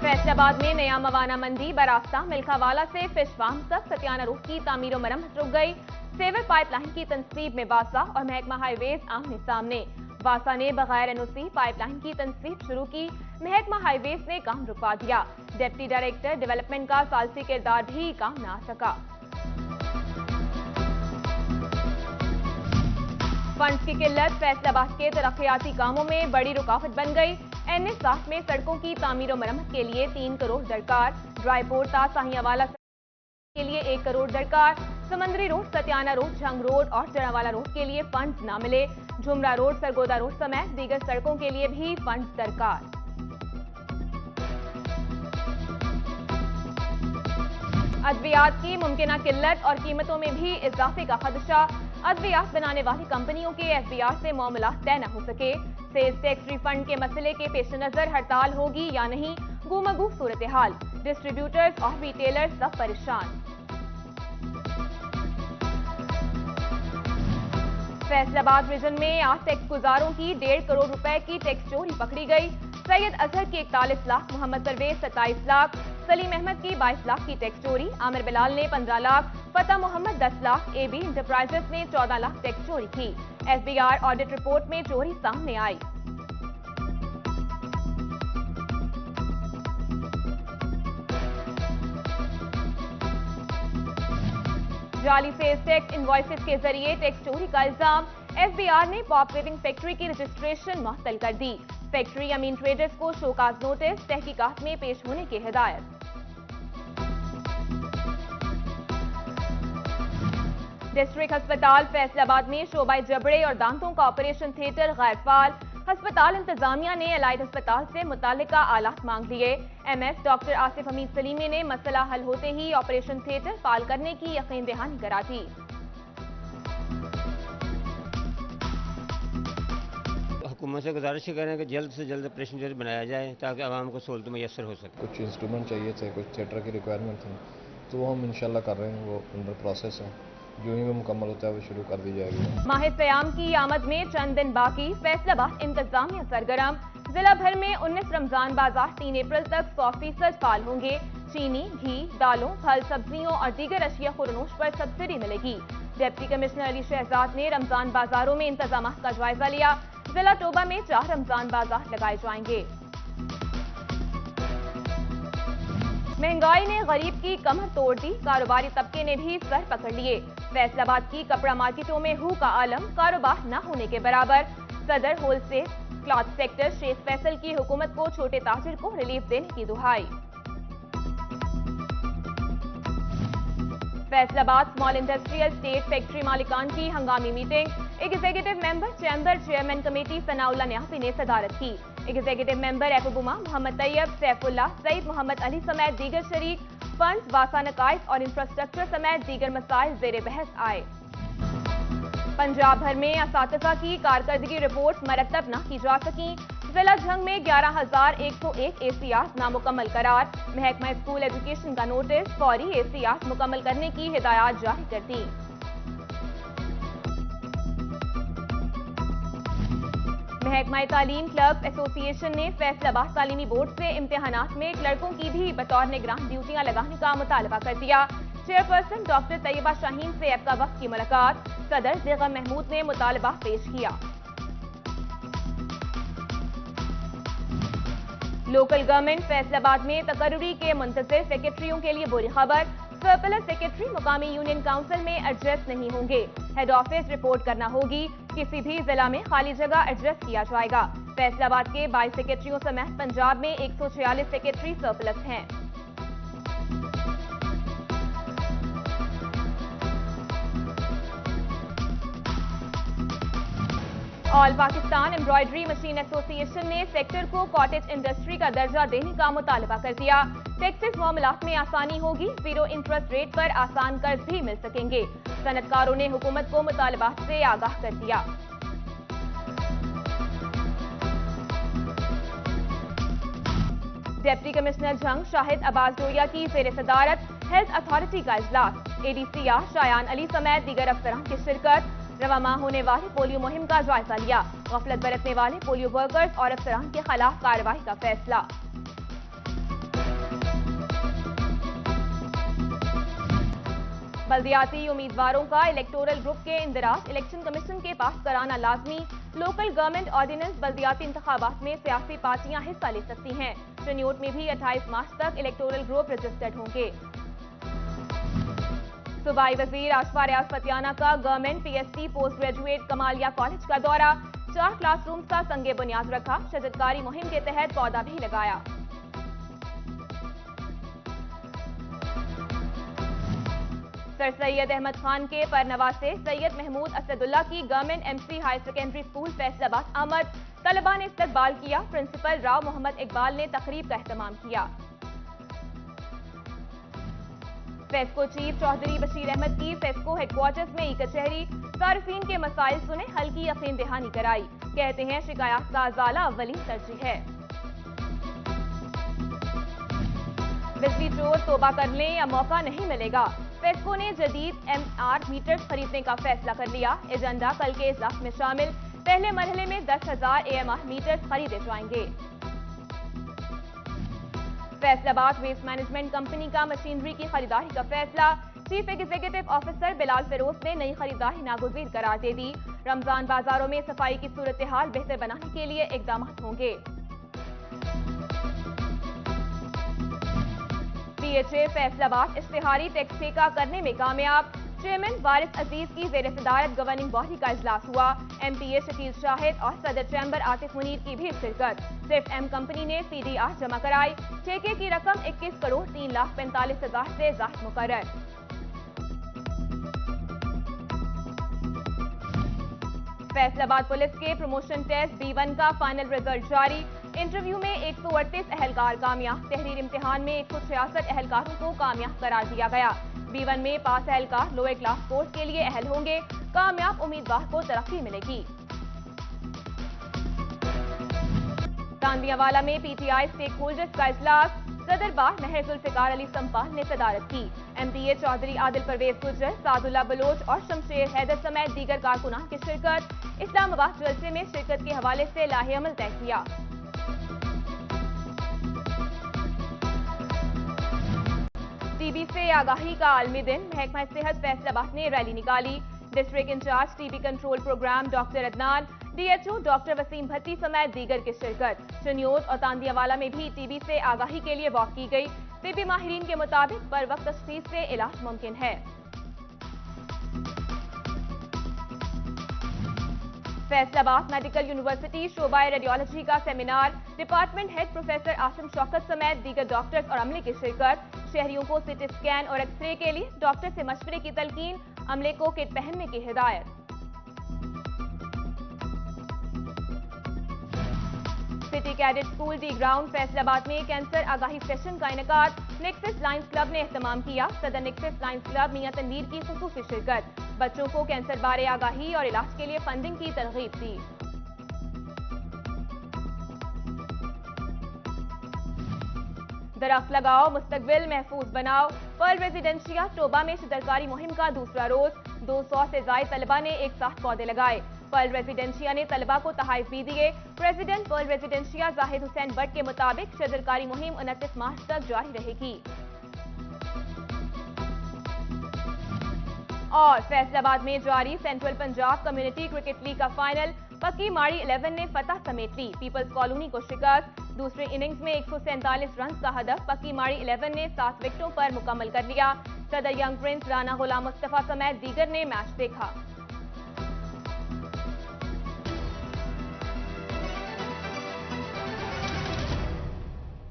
फैसला आबाद में नया मवाना मंडी बरास्ता मिल्खावाला से फिश फार्म तक सत्याना रोड की तामीर मरम्मत रुक गई। सेवर पाइपलाइन की तनसीब में वासा और महकमा हाईवेज आमने सामने। वासा ने बगैर एनओसी पाइपलाइन की तनसीब शुरू की, महकमा हाईवेज ने काम रुकवा दिया। डिप्टी डायरेक्टर डेवलपमेंट का सालसी किरदार भी काम न आ सका। फंड्स की किल्लत फैसलाबाद के तरक्याती कामों में बड़ी रुकावट बन गई। NH-7 में सड़कों की तामीर और मरम्मत के लिए 3 करोड़ दरकार। ड्राईपोर्ट ता साहियावाला के लिए 1 करोड़ दरकार। समंदरी रोड, सत्याना रोड, झंग रोड और चढ़ावाला रोड के लिए फंड्स न मिले। झुमरा रोड, सरगोदा रोड समेत दीगर सड़कों के लिए भी फंड्स दरकार। अद्वियात की मुमकिना किल्लत और कीमतों में भी इजाफे का खदशा। अद्वियात बनाने वाली कंपनियों के FBR से मामला तय न हो सके। सेल्स टैक्स रिफंड के मसले के पेश नजर हड़ताल होगी या नहीं, गुमगू सूरत हाल। डिस्ट्रीब्यूटर्स और रिटेलर्स सब परेशान। फैसलाबाद रीजन में 8 टैक्स गुजारों की 1.5 करोड़ रुपए की टैक्स चोरी पकड़ी गई। सैयद अजहर की 41 लाख, मोहम्मद परवेज 27 लाख, सलीम अहमद की 22 लाख की टैक्स चोरी, आमिर बिलाल ने 15 लाख, फतेह मोहम्मद 10 लाख, AB इंटरप्राइजेस ने 14 लाख टैक्स चोरी की। FBR ऑडिट रिपोर्ट में चोरी सामने आई। जाली सेल्स टैक्स इनवॉइसेस के जरिए टैक्स चोरी का इल्जाम। FBR ने पॉप वेविंग फैक्ट्री की रजिस्ट्रेशन मुअत्तल कर दी। फैक्ट्री अमीन ट्रेडर्स को शोकाज नोटिस, तहकीकात में पेश होने की हिदायत। डिस्ट्रिक्ट अस्पताल फैसलाबाद में शोबाए जबड़े और दांतों का ऑपरेशन थिएटर गैर फाल। अस्पताल इंतजामिया ने अलाइड अस्पताल से मुतालिका आलात मांग लिए। MS doctor Asif Hamid Salimi ने मसला हल होते ही ऑपरेशन थिएटर फाल करने की यकीन दहानी करा दी। हुकूमत से गुजारिश करें कि जल्द से जल्द ऑपरेशन थिएटर बनाया जाए ताकि आवाम को सहूलत मैसर हो सके। कुछ इंस्ट्रूमेंट चाहिए थे, कुछ थिएटर की रिक्वायरमेंट थी, तो वो हम इंशाल्लाह कर रहे हैं, वो अंडर प्रोसेस है। जो ही वो मुकम्मल होता है वो शुरू कर दी जाएगी। माह सयाम की आमद में चंद दिन बाकी। फैसलाबाद इंतजामिया सरगर्म। जिला भर में 19 रमजान बाजार 3 अप्रैल तक 100% फाल होंगे। चीनी, घी, दालों, फल, सब्जियों और दीगर अशिया खुरनोश पर सब्सिडी मिलेगी। डिप्टी कमिश्नर अली शहजाद ने रमजान बाजारों में इंतजाम का जायजा लिया। जिला टोबा में 4 रमजान बाजार लगाए जाएंगे। महंगाई ने गरीब की कमर तोड़ दी, कारोबारी तबके ने भी सर पकड़ लिए। फैसलाबाद की कपड़ा मार्केटों में हू का आलम, कारोबार न होने के बराबर। सदर wholesale cloth sector Sheikh Faisal की हुकूमत को छोटे ताजिर को रिलीफ देने की दुहाई। Faisalabad small industrial estate factory मालिकान की हंगामी meeting. Executive member chamber chairman committee Sanaullah Nyafi ने सदारत की। एग्जीक्यूटिव मेंबर एफबुमा, मोहम्मद तैयब, सैफुल्लाह, सईद मोहम्मद अली समेत दीगर शरीक। फंड्स, वासा नकाइद और इंफ्रास्ट्रक्चर समेत दीगर मसाइल जेर बहस आए। पंजाब भर में असातिज़ा की कारकर्दगी रिपोर्ट मरतब न की जा सकी। जिला झंग में 11,101 ACRs नामुकम्मल करार। महकमा स्कूल एजुकेशन का नोटिस, फौरी ACRs मुकम्मल करने की हिदायत जारी कर दी। महकमा तालीम क्लब एसोसिएशन ने फैसलाबाद तालीमी बोर्ड से इम्तिहानात में क्लर्कों की भी बतौर निगरान ड्यूटियां लगाने का मुतालबा कर दिया। चेयरपर्सन डॉक्टर तैयबा शाहीन से एब्का वक्त की मुलाकात। सदर बेगम महमूद ने मुतालबा पेश किया। लोकल गवर्नमेंट फैसलाबाद में तकर्री के मुंतज़िर सेक्रेटरियों के लिए बुरी खबर। सर्कुलर सेक्रेटरी मुकामी यूनियन काउंसिल में एडजस्ट नहीं होंगे। हेड ऑफिस रिपोर्ट करना होगी। किसी भी जिला में खाली जगह एडजस्ट किया जाएगा। फैसलाबाद के 22 सेक्रेटरियों समेत पंजाब में 146 सेक्रेटरी सरप्लस हैं। All Pakistan embroidery machine association ने सेक्टर को कॉटेज इंडस्ट्री का दर्जा देने का मुतालबा कर दिया। टैक्सेस मामलात में आसानी होगी। 0 इंटरेस्ट रेट पर आसान कर्ज भी मिल सकेंगे। सनतकारों ने हुकूमत को मुतालबात से आगाह कर दिया। डिप्टी कमिश्नर जंग शाहिद अब्बास डोरिया की जेर सदारत हेल्थ अथॉरिटी का इजलास। ADCR शायान अली समेत दीगर अफसरान की शिरकत। रवा माह होने वाली पोलियो मुहिम का जायजा लिया। गफलत बरतने वाले पोलियो वर्कर्स और अफसरान के खिलाफ कार्रवाई का फैसला। बल्दियाती उम्मीदवारों का इलेक्टोरल ग्रुप के इंदराज इलेक्शन कमीशन के पास कराना लाजमी। लोकल गवर्नमेंट ऑर्डिनेंस बल्दियाती इंतखाबात में सियासी पार्टियां हिस्सा ले सकती हैं। चनियोट में भी 28 मार्च तक इलेक्टोरल ग्रुप रजिस्टर्ड होंगे। सूबाई वजीर आशफा रियाज पतियाना का government PSC post graduate Kamalia college का दौरा। 4 क्लासरूम्स का संगे बुनियाद रखा। शजरकारी मुहिम के तहत पौधा भी लगाया। सर सैयद अहमद खान के परनवा से सैयद महमूद असदुल्ला की government MC higher secondary school Faisalabad आमद। तलबा ने इस्तकबाल किया। प्रिंसिपल राव मोहम्मद इकबाल ने तकरीब का एहतमाम किया। फेस्को चीफ चौधरी बशीर अहमद की फेस्को हेडक्वार्टर्स में ई कचहरी। सार्फिन के मसाइल सुने, हल्की यकीन दहानी कराई। कहते हैं शिकायत का अजाला अव्वली तरजीह है। बिजली चोर तौबा कर लें या मौका नहीं मिलेगा। फेस्को ने जदीद MR मीटर्स खरीदने का फैसला कर लिया। एजेंडा कल के इजलास में शामिल। पहले मरहले में 10,000 AMR मीटर्स खरीदे जाएंगे। फैसलाबाद वेस्ट मैनेजमेंट कंपनी का मशीनरी की खरीदारी का फैसला। Chief executive officer Bilal Feroz ने नई खरीदारी नागुज़ीर करार दे दी। रमजान बाजारों में सफाई की सूरत हाल बेहतर बनाने के लिए इकदाम होंगे। PHA फैसलाबाद इश्तिहारी टैक्स ठेका करने में कामयाब। चेयरमैन वारिस अजीज की ज़ेर सदारत गवर्निंग बॉडी का इजलास हुआ। MPA शकील शाहिद और सदर चैम्बर आतिफ मुनीर की भी शिरकत। सिर्फ M कंपनी ने CDR जमा कराई। ठेके की रकम 21 करोड़ 3,45,000 से ज़ाहिद मुकर्रर। फैसलाबाद पुलिस के प्रमोशन टेस्ट B1 का फाइनल रिजल्ट जारी। इंटरव्यू में 138 अहलकार कामयाब। तहरीर इम्तिहान में 166 अहलकारों को कामयाब करार दिया गया। B1 में 5 अहलकार लोअर क्लास कोर्स के लिए अहल होंगे। कामयाब उम्मीदवार को तरक्की मिलेगी। तांदियावाला में PTI स्टेक होल्डर्स का इजलास। सदर बार महर जुल्फिकार अली संपाल ने सदारत की। MPA चौधरी आदिल परवेज गुजर, सादुल्ला बलोच और शमशेर हैदर समेत दीगर कारकुनान की शिरकत। इस्लामाबाद जलसे में शिरकत के हवाले से लाहे अमल तय किया। TB से आगाही का आलमी दिन। महकमा सेहत फैसलाबाद ने रैली निकाली। District incharge TB control programme doctor Adnan, DHO doctor Waseem Bhatti समेत दीगर की शिरकत। चनियोट और तांदियावाला में भी TB से आगाही के लिए वॉक की गई। तिब्बी माहिरीन के मुताबिक बर वक्त तशखीस से इलाज मुमकिन है। फैसलाबाद मेडिकल यूनिवर्सिटी शोबाए रेडियोलॉजी का seminar. Department head professor Asim Shaukat समेत दीगर डॉक्टर्स और अमले की शिरकत। शहरियों को CT स्कैन और एक्सरे के लिए डॉक्टर से मशवरे की तलकीन। अमले को किट पहनने की हिदायत। City cadet school D ground Faisalabad में कैंसर आगाही सेशन का इनेकाद। नेक्सस लायंस क्लब ने एहतमाम किया। सदर नेक्सस लायंस क्लब मियां तनवीर की खुसूसी शिरकत। बच्चों को कैंसर बारे आगाही और इलाज के लिए फंडिंग की तरगीब दी। दरख्त लगाओ, मुस्तकबिल महफूज बनाओ। पर्ल रेजिडेंशिया टोबा में शजरकारी मुहिम का दूसरा रोज। 200 से ज्यादा तलबा ने एक साथ पौधे लगाए। पर्ल रेजिडेंशिया ने तलबा को तहाइफ भी दिए। President Pearl Residencia Zahid Hussain Bhatt के मुताबिक शजरकारी मुहिम 29 मार्च तक जारी रहेगी। और फैसलाबाद में जारी central Punjab community cricket league का फाइनल। पक्की माड़ी 11 ने फतह समेट ली। पीपल्स कॉलोनी को शिकस्त। दूसरे इनिंग्स में 147 रन का हदफ पक्की माड़ी 11 ने 7 विकेटों पर मुकम्मल कर लिया। सदर यंग प्रिंस राना गुलाम मुस्तफा समेत दीगर ने मैच देखा।